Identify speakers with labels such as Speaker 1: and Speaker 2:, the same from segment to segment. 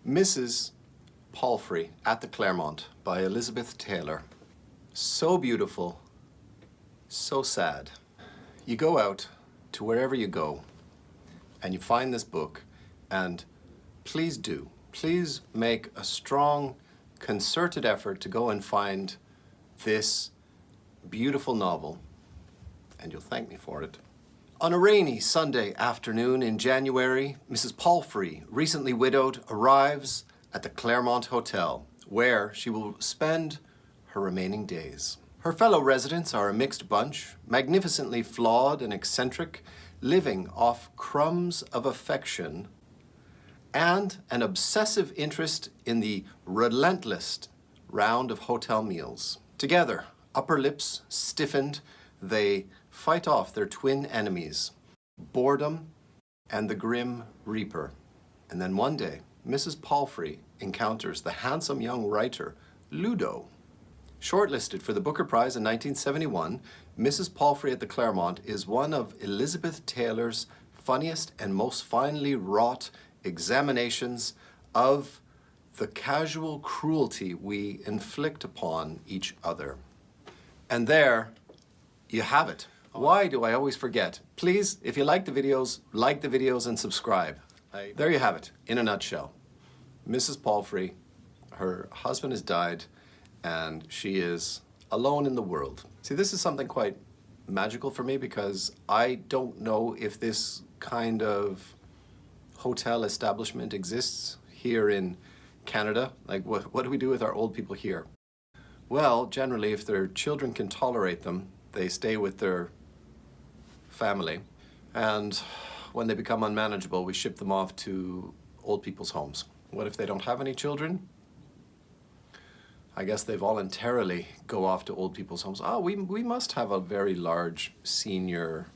Speaker 1: Mrs. Palfrey at the Claremont by Elizabeth Taylor. So beautiful, so sad. You go out to wherever you go and you find this book, and please make a strong, concerted effort to go and find this beautiful novel, and you'll thank me for it. On a rainy Sunday afternoon in January, Mrs. Palfrey, recently widowed, arrives at the Claremont Hotel, where she will spend her remaining days. Her fellow residents are a mixed bunch, magnificently flawed and eccentric, living off crumbs of affection and an obsessive interest in the relentless round of hotel meals. Together, upper lips stiffened, they fight off their twin enemies, boredom and the grim reaper. And then one day, Mrs. Palfrey encounters the handsome young writer, Ludo. Shortlisted for the Booker Prize in 1971, Mrs. Palfrey at the Claremont is one of Elizabeth Taylor's funniest and most finely wrought examinations of the casual cruelty we inflict upon each other. And there you have it. Why do I always forget? Please, if you like the videos and subscribe. There you have it, in a nutshell. Mrs. Palfrey, her husband has died, and she is alone in the world. See, this is something quite magical for me because I don't know if this kind of hotel establishment exists here in Canada. Like, what do we do with our old people here? Well, generally, if their children can tolerate them, they stay with their family. And when they become unmanageable, we ship them off to old people's homes. What if they don't have any children? I guess they voluntarily go off to old people's homes. Oh, we must have a very large senior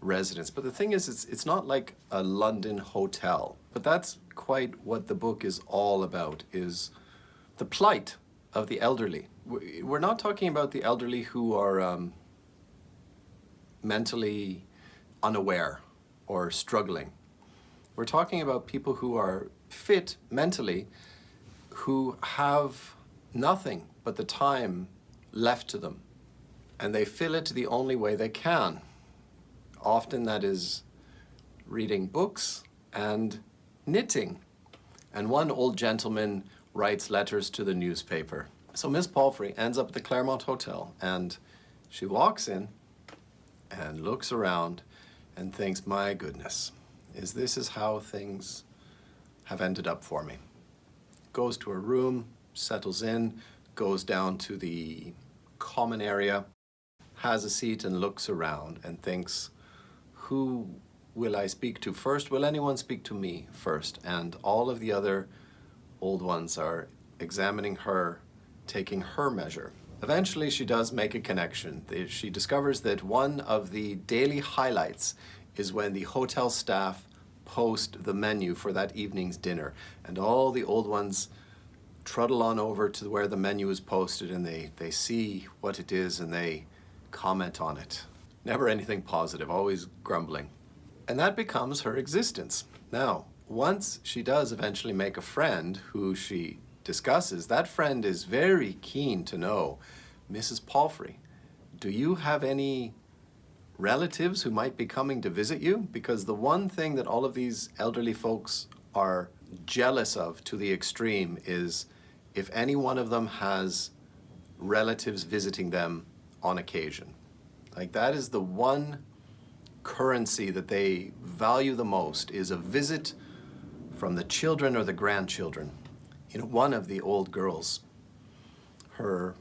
Speaker 1: residence. But the thing is, it's not like a London hotel. But that's quite what the book is all about, is the plight of the elderly. We're not talking about the elderly who are mentally unaware or struggling. We're talking about people who are fit mentally, who have nothing but the time left to them, and they fill it the only way they can. Often that is reading books and knitting. And one old gentleman writes letters to the newspaper. So Miss Palfrey ends up at the Claremont Hotel, and she walks in and looks around and thinks, my goodness, this is how things have ended up for me. Goes to her room, settles in, goes down to the common area, has a seat and looks around and thinks, who will I speak to first? Will anyone speak to me first? And all of the other old ones are examining her, taking her measure. Eventually she does make a connection. She discovers that one of the daily highlights is when the hotel staff post the menu for that evening's dinner, and all the old ones trundle on over to where the menu is posted, and they see what it is and they comment on it. Never anything positive, always grumbling. And that becomes her existence. Now, once she does eventually make a friend who she discusses, that friend is very keen to know, Mrs. Palfrey, do you have any relatives who might be coming to visit you? Because the one thing that all of these elderly folks are jealous of to the extreme is if any one of them has relatives visiting them on occasion. Like, that is the one currency that they value the most, is a visit from the children or the grandchildren. You know, one of the old girls, her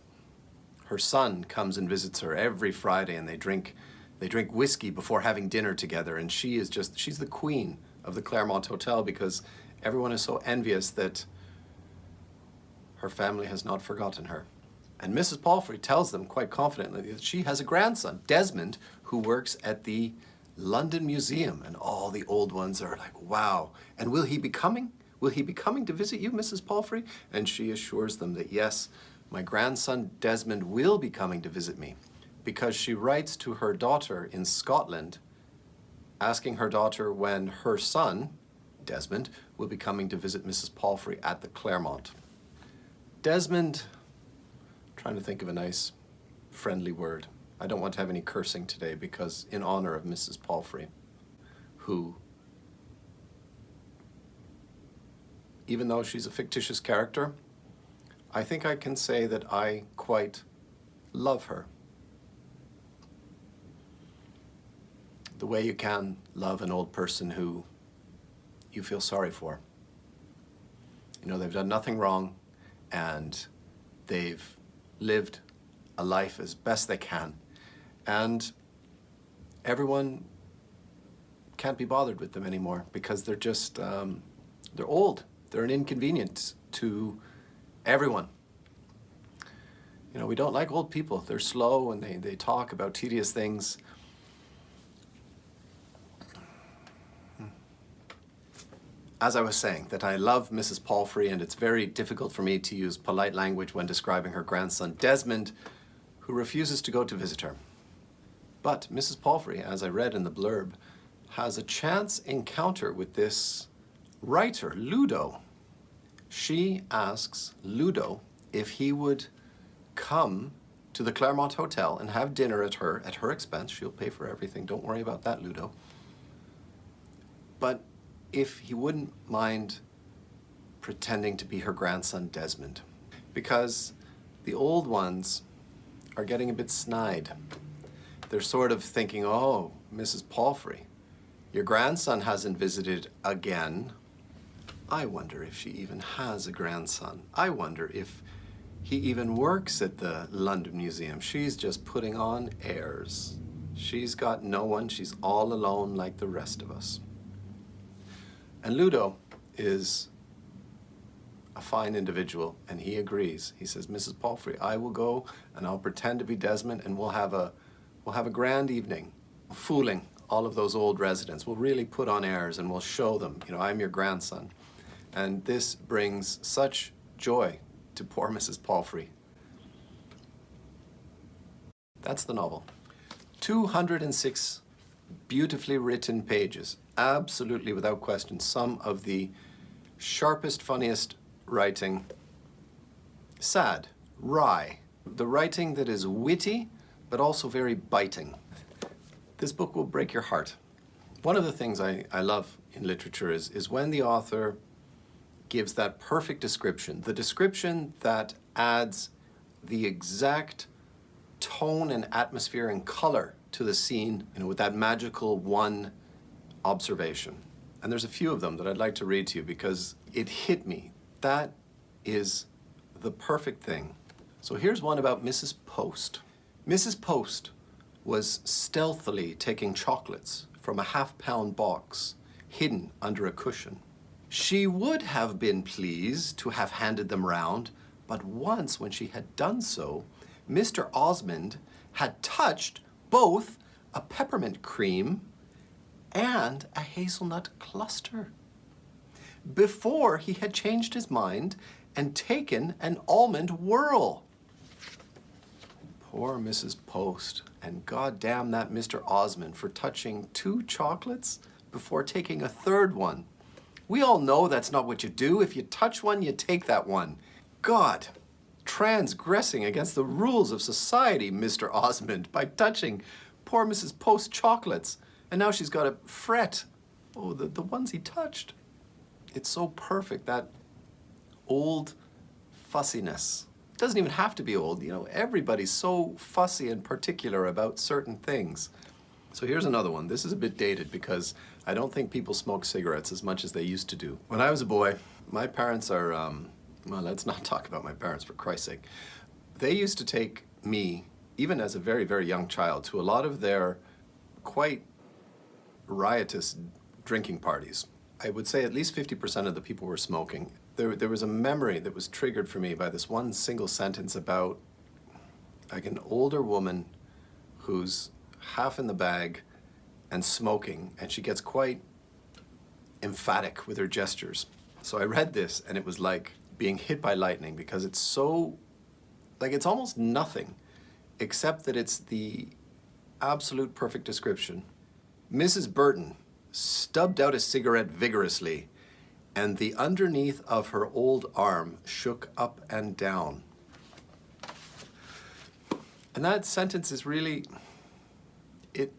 Speaker 1: son comes and visits her every Friday, and they drink whiskey before having dinner together, and she's the queen of the Claremont Hotel because everyone is so envious that her family has not forgotten her. And Mrs. Palfrey tells them quite confidently that she has a grandson, Desmond, who works at the London Museum, and all the old ones are like, wow, and will he be coming? Will he be coming to visit you, Mrs. Palfrey? And she assures them that yes, my grandson Desmond will be coming to visit me, because she writes to her daughter in Scotland, asking her daughter when her son, Desmond, will be coming to visit Mrs. Palfrey at the Claremont. Desmond, trying to think of a nice, friendly word. I don't want to have any cursing today because in honor of Mrs. Palfrey, who, even though she's a fictitious character, I think I can say that I quite love her. The way you can love an old person who you feel sorry for. You know, they've done nothing wrong and they've lived a life as best they can. And everyone can't be bothered with them anymore because they're just, they're old. They're an inconvenience to everyone. You know, we don't like old people. They're slow and they talk about tedious things. As I was saying, that I love Mrs. Palfrey, and it's very difficult for me to use polite language when describing her grandson, Desmond, who refuses to go to visit her. But Mrs. Palfrey, as I read in the blurb, has a chance encounter with this writer, Ludo. She asks Ludo if he would come to the Claremont Hotel and have dinner at her expense. She'll pay for everything. Don't worry about that, Ludo. But if he wouldn't mind pretending to be her grandson, Desmond, because the old ones are getting a bit snide. They're sort of thinking, oh, Mrs. Palfrey, your grandson hasn't visited again. I wonder if she even has a grandson. I wonder if he even works at the London Museum. She's just putting on airs. She's got no one. She's all alone like the rest of us. And Ludo is a fine individual, and he agrees. He says, Mrs. Palfrey, I will go and I'll pretend to be Desmond, and we'll have a grand evening, fooling all of those old residents. We'll really put on airs and we'll show them, you know, I'm your grandson. And this brings such joy to poor Mrs. Palfrey. That's the novel. 206 beautifully written pages, absolutely without question, some of the sharpest, funniest writing. Sad, wry, the writing that is witty, but also very biting. This book will break your heart. One of the things I love in literature is when the author gives that perfect description, the description that adds the exact tone and atmosphere and color to the scene, you know, with that magical one observation. And there's a few of them that I'd like to read to you because it hit me. That is the perfect thing. So here's one about Mrs. Post. Mrs. Post was stealthily taking chocolates from a half-pound box hidden under a cushion. She would have been pleased to have handed them round, but once when she had done so, Mr. Osmond had touched both a peppermint cream and a hazelnut cluster before he had changed his mind and taken an almond whirl. Poor Mrs. Post, and goddamn that Mr. Osmond for touching 2 chocolates before taking a 3rd one. We all know that's not what you do. If you touch one, you take that one. God, transgressing against the rules of society, Mr. Osmond, by touching poor Mrs. Post's chocolates. And now she's got to fret. Oh, the ones he touched. It's so perfect, that old fussiness. It doesn't even have to be old, you know, everybody's so fussy and particular about certain things. So here's another one. This is a bit dated because I don't think people smoke cigarettes as much as they used to do. When I was a boy, my parents are, well, let's not talk about my parents for Christ's sake. They used to take me, even as a very, very young child, to a lot of their quite riotous drinking parties. I would say at least 50% of the people were smoking. There was a memory that was triggered for me by this one single sentence about like an older woman who's half in the bag and smoking, and she gets quite emphatic with her gestures. So I read this and it was like being hit by lightning because it's so, like it's almost nothing except that it's the absolute perfect description. Mrs. Burton stubbed out a cigarette vigorously and the underneath of her old arm shook up and down. And that sentence is really, it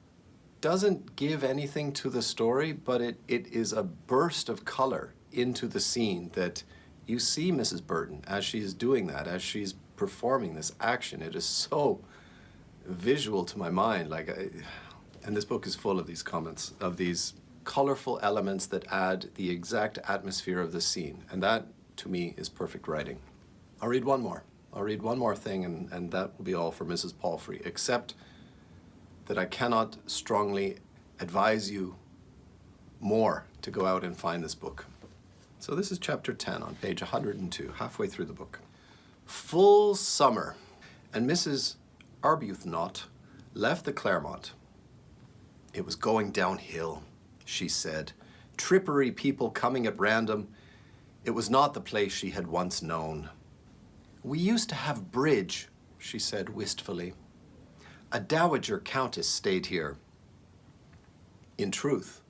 Speaker 1: doesn't give anything to the story, but it is a burst of color into the scene that you see Mrs. Burton as she's doing that, as she's performing this action. It is so visual to my mind. And this book is full of these comments, of these colorful elements that add the exact atmosphere of the scene. And that, to me, is perfect writing. I'll read one more. I'll read one more thing, and that will be all for Mrs. Palfrey, except that I cannot strongly advise you more to go out and find this book. So this is chapter 10 on page 102, halfway through the book. Full summer, and Mrs. Arbuthnot left the Claremont. It was going downhill, she said. Trippery people coming at random. It was not the place she had once known. We used to have bridge, she said wistfully. A dowager countess stayed here. In truth,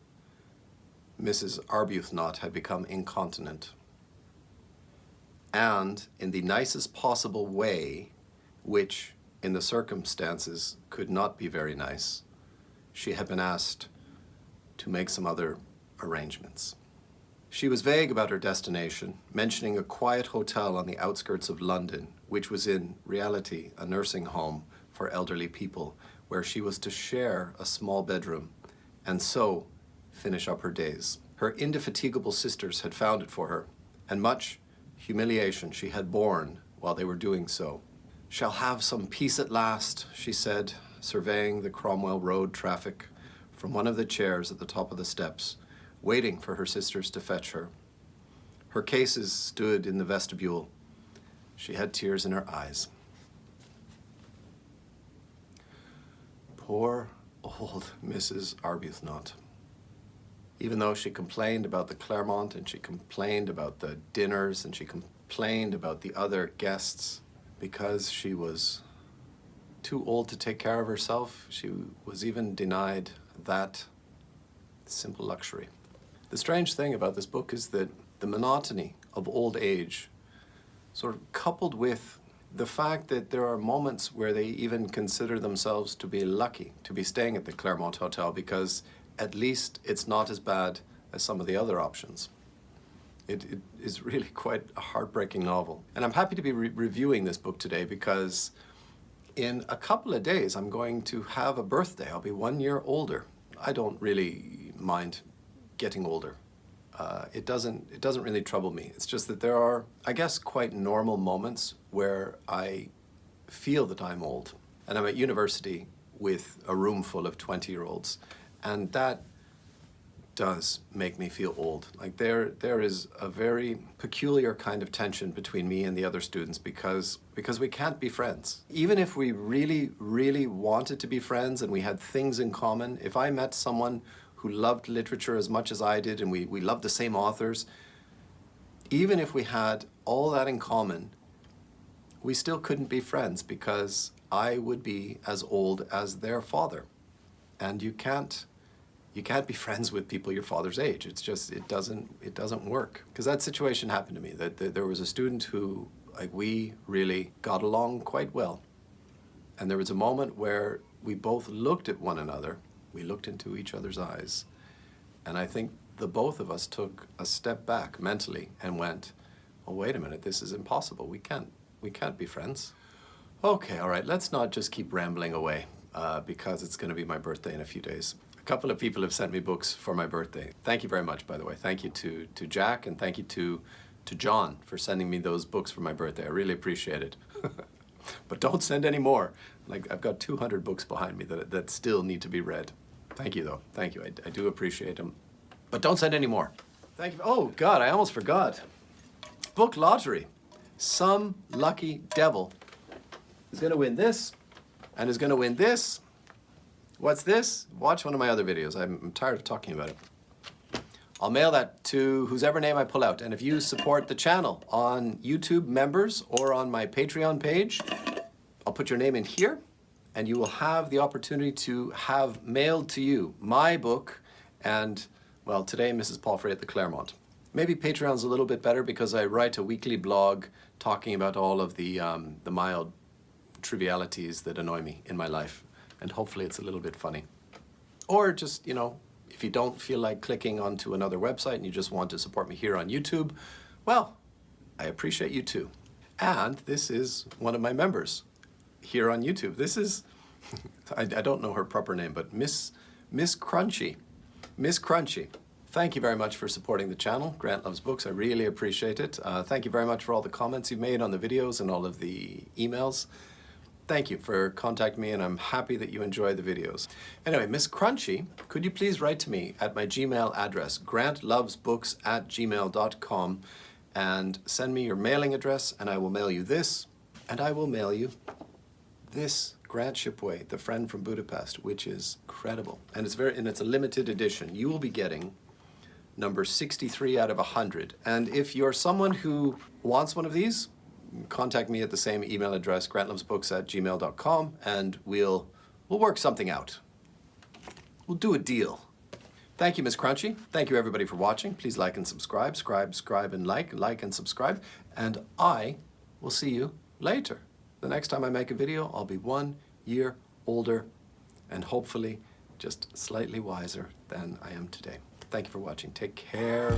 Speaker 1: Mrs. Arbuthnot had become incontinent. And in the nicest possible way, which in the circumstances could not be very nice, she had been asked to make some other arrangements. She was vague about her destination, mentioning a quiet hotel on the outskirts of London, which was in reality a nursing home for elderly people, where she was to share a small bedroom and so finish up her days. Her indefatigable sisters had found it for her, and much humiliation she had borne while they were doing so. Shall have some peace at last, she said, surveying the Cromwell Road traffic from one of the chairs at the top of the steps, waiting for her sisters to fetch her. Her cases stood in the vestibule. She had tears in her eyes. Poor old Mrs. Arbuthnot. Even though she complained about the Claremont, and she complained about the dinners, and she complained about the other guests, because she was too old to take care of herself, she was even denied that simple luxury. The strange thing about this book is that the monotony of old age, sort of coupled with the fact that there are moments where they even consider themselves to be lucky to be staying at the Claremont Hotel, because at least it's not as bad as some of the other options. It is really quite a heartbreaking novel. And I'm happy to be reviewing this book today because in a couple of days I'm going to have a birthday. I'll be 1 year older. I don't really mind getting older. It doesn't really trouble me. It's just that there are, I guess, quite normal moments where I feel that I'm old. And I'm at university with a room full of 20-year-olds. And that does make me feel old. Like there is a very peculiar kind of tension between me and the other students because we can't be friends. Even if we really, really wanted to be friends and we had things in common, if I met someone who loved literature as much as I did and we loved the same authors, even if we had all that in common, we still couldn't be friends because I would be as old as their father. And you can't be friends with people your father's age. It's just, it doesn't work. Because that situation happened to me, that there was a student who, we really got along quite well. And there was a moment where we both looked at one another, we looked into each other's eyes, and I think the both of us took a step back mentally and went, oh, wait a minute, this is impossible. We can't be friends. Okay, all right, let's not just keep rambling away because it's gonna be my birthday in a few days. A couple of people have sent me books for my birthday. Thank you very much, by the way. Thank you to Jack, and thank you to John for sending me those books for my birthday. I really appreciate it. But don't send any more. I've got 200 books behind me that still need to be read. Thank you, though. Thank you. I do appreciate them. But don't send any more. Thank you. Oh, God, I almost forgot. Book lottery. Some lucky devil is going to win this, and is going to win this. What's this? Watch one of my other videos. I'm tired of talking about it. I'll mail that to whosever name I pull out. And if you support the channel on YouTube members or on my Patreon page, I'll put your name in here and you will have the opportunity to have mailed to you my book and, well, today Mrs. Palfrey at the Claremont. Maybe Patreon's a little bit better because I write a weekly blog talking about all of the mild trivialities that annoy me in my life. And hopefully it's a little bit funny. Or just, you know, if you don't feel like clicking onto another website and you just want to support me here on YouTube, well, I appreciate you too. And this is one of my members here on YouTube. This is, I don't know her proper name, but Miss Crunchy. Miss Crunchy. Thank you very much for supporting the channel, Grant Loves Books. I really appreciate it. Thank you very much for all the comments you've made on the videos and all of the emails. Thank you for contacting me, and I'm happy that you enjoy the videos. Anyway, Miss Crunchy, could you please write to me at my Gmail address, grantlovesbooks@gmail.com, and send me your mailing address, and I will mail you this, and I will mail you this Grant Shipway, The Friend from Budapest, which is incredible. And it's a limited edition. You will be getting number 63 out of 100. And if you're someone who wants one of these, contact me at the same email address, grantlovesbooks@gmail.com, and we'll work something out. We'll do a deal. Thank you, Miss Crunchy. Thank you, everybody, for watching. Please like and subscribe, subscribe and like and subscribe. And I will see you later. The next time I make a video, I'll be 1 year older and hopefully just slightly wiser than I am today. Thank you for watching. Take care.